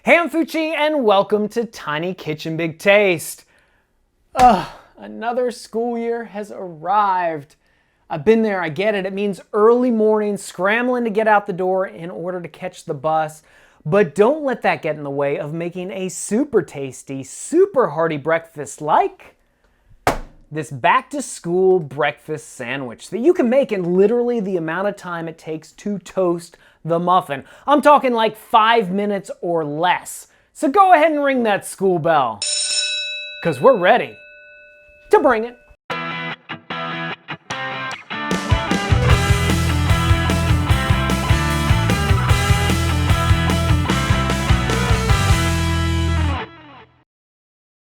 Hey, I'm Fucci and welcome to Tiny Kitchen Big Taste. Another school year has arrived. I've been there, I get it. It means early morning, scrambling to get out the door in order to catch the bus. But don't let that get in the way of making a super tasty, super hearty breakfast like this back-to-school breakfast sandwich that you can make in literally the amount of time it takes to toast the muffin. I'm talking like 5 minutes or less. So go ahead and ring that school bell, because we're ready to bring it.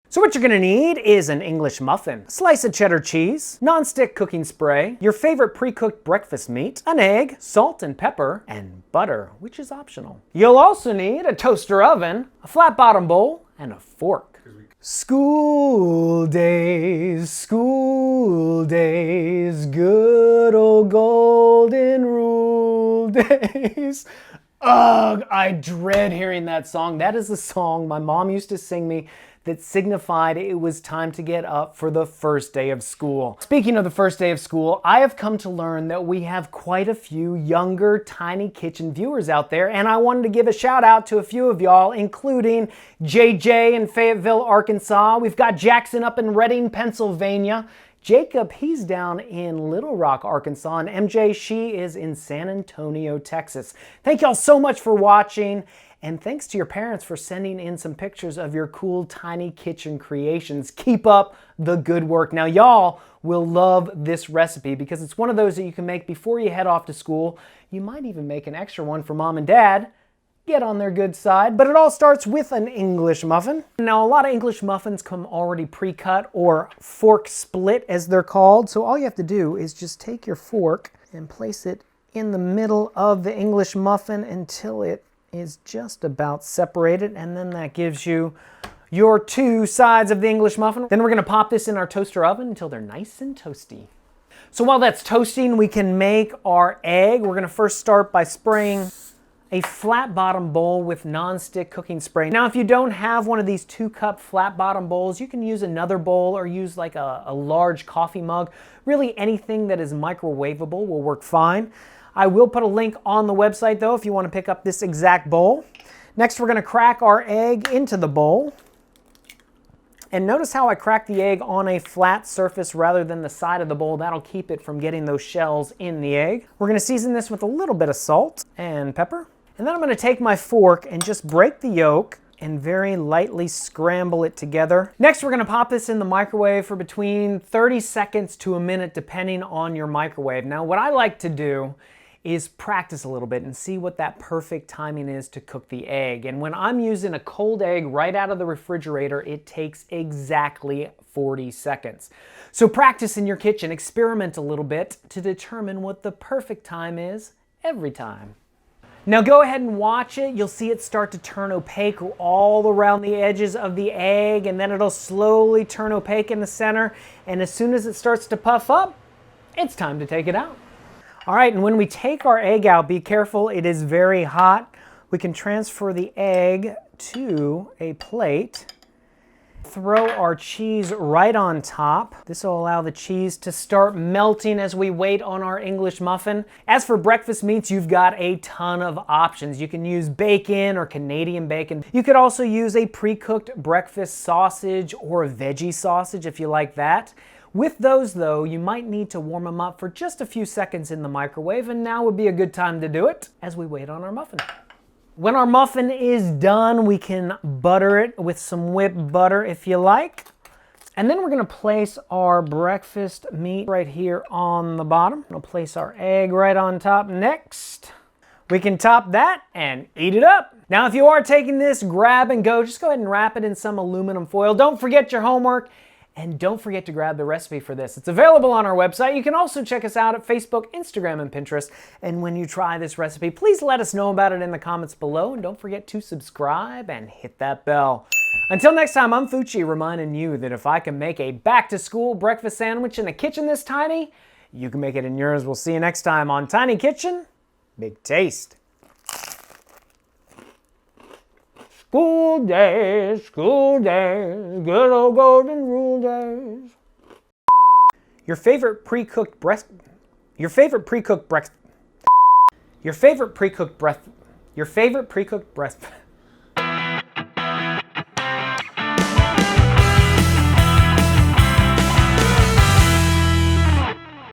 So what you're gonna need is an English muffin, a slice of cheddar cheese, non-stick cooking spray, your favorite pre-cooked breakfast meat, an egg, salt and pepper, and butter, which is optional. You'll also need a toaster oven, a flat bottom bowl, and a fork. School days, good old golden rule days. Ugh, I dread hearing that song. That is the song my mom used to sing me that signified it was time to get up for the first day of school. Speaking of the first day of school, I have come to learn that we have quite a few younger Tiny Kitchen viewers out there, and I wanted to give a shout out to a few of y'all, including JJ in Fayetteville, Arkansas. We've got Jackson up in Reading, Pennsylvania. Jacob, he's down in Little Rock, Arkansas, and MJ, she is in San Antonio, Texas. Thank y'all so much for watching, and thanks to your parents for sending in some pictures of your cool Tiny Kitchen creations. Keep up the good work. Now, y'all will love this recipe because it's one of those that you can make before you head off to school. You might even make an extra one for mom and dad. Get on their good side, but it all starts with an English muffin. Now, a lot of English muffins come already pre-cut or fork split as they're called. So all you have to do is just take your fork and place it in the middle of the English muffin until it is just about separated, and then that gives you your two sides of the English muffin. Then we're gonna pop this in our toaster oven until they're nice and toasty. So while that's toasting, we can make our egg. We're gonna first start by spraying a flat bottom bowl with non-stick cooking spray. Now, if you don't have one of these 2-cup flat bottom bowls, you can use another bowl or use like a large coffee mug. Really anything that is microwavable will work fine. I will put a link on the website though if you want to pick up this exact bowl. Next, we're going to crack our egg into the bowl. And notice how I cracked the egg on a flat surface rather than the side of the bowl. That'll keep it from getting those shells in the egg. We're going to season this with a little bit of salt and pepper. And then I'm going to take my fork and just break the yolk and very lightly scramble it together. Next, we're going to pop this in the microwave for between 30 seconds to a minute, depending on your microwave. Now, what I like to do is practice a little bit and see what that perfect timing is to cook the egg. And when I'm using a cold egg right out of the refrigerator, it takes exactly 40 seconds. So practice in your kitchen, experiment a little bit to determine what the perfect time is every time. Now go ahead and watch it. You'll see it start to turn opaque all around the edges of the egg, and then it'll slowly turn opaque in the center. And as soon as it starts to puff up, it's time to take it out. All right, and when we take our egg out, be careful, it is very hot. We can transfer the egg to a plate. Throw our cheese right on top. This will allow the cheese to start melting as we wait on our English muffin. As for breakfast meats, you've got a ton of options. You can use bacon or Canadian bacon. You could also use a pre-cooked breakfast sausage or a veggie sausage if you like that. With those though, you might need to warm them up for just a few seconds in the microwave, and now would be a good time to do it as we wait on our muffin. When our muffin is done, we can butter it with some whipped butter if you like. And then we're gonna place our breakfast meat right here on the bottom. We'll place our egg right on top next. We can top that and eat it up. Now, if you are taking this grab and go, just go ahead and wrap it in some aluminum foil. Don't forget your homework. And don't forget to grab the recipe for this. It's available on our website. You can also check us out at Facebook, Instagram, and Pinterest. And when you try this recipe, please let us know about it in the comments below. And don't forget to subscribe and hit that bell. Until next time, I'm Fucci, reminding you that if I can make a back-to-school breakfast sandwich in a kitchen this tiny, you can make it in yours. We'll see you next time on Tiny Kitchen Big Taste. School days, good old golden rule days. Your favorite pre-cooked breast. Your favorite pre-cooked breast. Your favorite pre-cooked breast. Your favorite pre-cooked breast.